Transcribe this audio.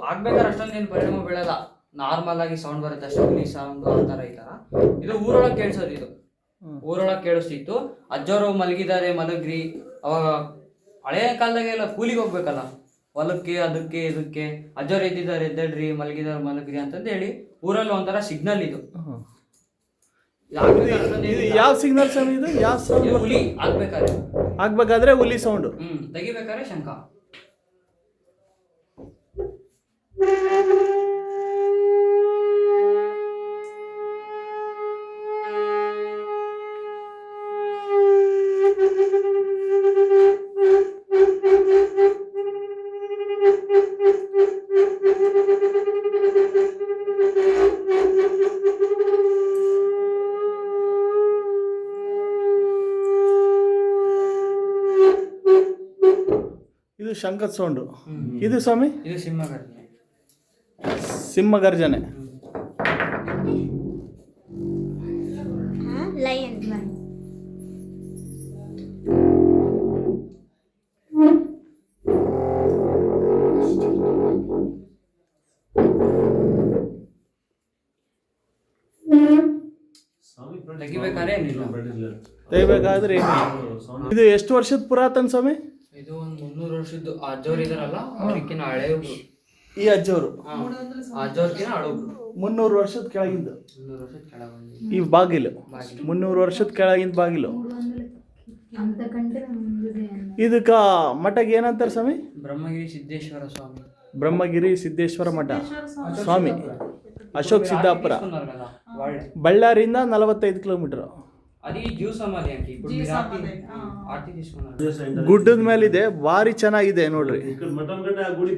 ಆಗ್ಬೇಕಾದ್ರೆ ಅಷ್ಟೊಂದು ಏನು ಪರಿಣಾಮ ಬೀಳಲ್ಲ, ನಾರ್ಮಲ್ ಆಗಿ ಸೌಂಡ್ ಬರುತ್ತೆ ಅಷ್ಟೇ, ಹುಲಿ ಸೌಂಡ್ ಆ ಥರ ಈ ಥರ. ಇದು ಊರೊಳಗೆ ಕೇಳಿಸೋದು, ಇದು ಊರೊಳಗೆ ಕೇಳಿಸ್ತಿತ್ತು. ಅಜ್ಜವರು ಮಲಗಿದ್ದಾರೆ ಮಲಗ್ರಿ, ಅವಾಗ ಹಳೆಯ ಕಾಲದಾಗೆಲ್ಲ ಕೂಲಿಗೆ ಹೋಗ್ಬೇಕಲ್ಲ ಹೊಲಕ್ಕೆ, ಅದಕ್ಕೆ ಇದಕ್ಕೆ, ಅಜ್ಜವ್ರು ಎದ್ದಿದ್ದಾರೆ ಎದ್ದೇಳ್ರಿ, ಮಲಗಿದ್ದಾರೆ ಮಲಗ್ರಿ ಅಂತಂದು ಹೇಳಿ ಊರಲ್ಲಿ ಒಂಥರ ಸಿಗ್ನಲ್ ಇದು. ಯಾವ ಸಿಗ್ನಲ್ ಸ್ವಾಮಿ ಇದು? ಯಾವ ಸೌಂಡ್? ಹುಲಿ ಆಗ್ಬೇಕಾದ್ರೆ, ಆಗ್ಬೇಕಾದ್ರೆ ಹುಲಿ ಸೌಂಡು, ತೆಗಿಬೇಕಾದ್ರೆ ಶಂಖ. ಇದು ಶಂಖದ ಸೌಂಡು. ಇದು ಸ್ವಾಮಿ ಇದು ಸಿಂಹಗರ್ಜನೆ. ಸಿಂಹಗರ್ಜನೆ. ಲಯನ್. ತೆಗಿಬೇಕಾದ್ರೆ ಏನಿಲ್ಲ, ತೆಗಿಬೇಕಾದ್ರೆ ಇದು ಎಷ್ಟು ವರ್ಷದ ಪುರಾತನ ಸ್ವಾಮಿ? ಇದು ಒಂದು 300 ವರ್ಷದ್ದು. ಅಜ್ಜವ್ರು ಇದಾರಲ್ಲ ಅದಕ್ಕಿಂತ ಹಳೆಯವರು, ಈ ಅಜ್ಜವರು ಅಜ್ಜವ್ರಿಗಿನ ಹಳಬ್ರು. 300 ವರ್ಷದ ಕೆಳಗಿಂದ 300 ವರ್ಷದ ಕೆಳಗೊಂದು ಈ ಬಾಗಿಲು, 300 ವರ್ಷದ ಕೆಳಗಿಂದ ಬಾಗಿಲು. ಇದಕ್ಕ ಮಠಕ್ಕೆ ಏನಂತಾರೆ ಸ್ವಾಮಿ? ಬ್ರಹ್ಮಗಿರಿ ಸಿದ್ದೇಶ್ವರ ಸ್ವಾಮಿ. ಬ್ರಹ್ಮಗಿರಿ ಸಿದ್ದೇಶ್ವರ ಮಠ ಸ್ವಾಮಿ, ಅಶೋಕ್ ಸಿದ್ದಾಪುರ, ಒಳ್ಳೆ ಬಳ್ಳಾರಿಯಿಂದ 45 ಕಿಲೋಮೀಟರ್. అది జ్యూస్ అమ్మాలి అంటే ఇప్పుడు మీరు ఆర్తి తీసుకున్నారు. ಗುಡ್ಡದ ಮೇಲಿದೆ, ಭಾರಿ ಚೆನ್ನಾಗಿದೆ ನೋಡ್ರಿ. ఇక్కడ మఠం కంటే ఆ గుడి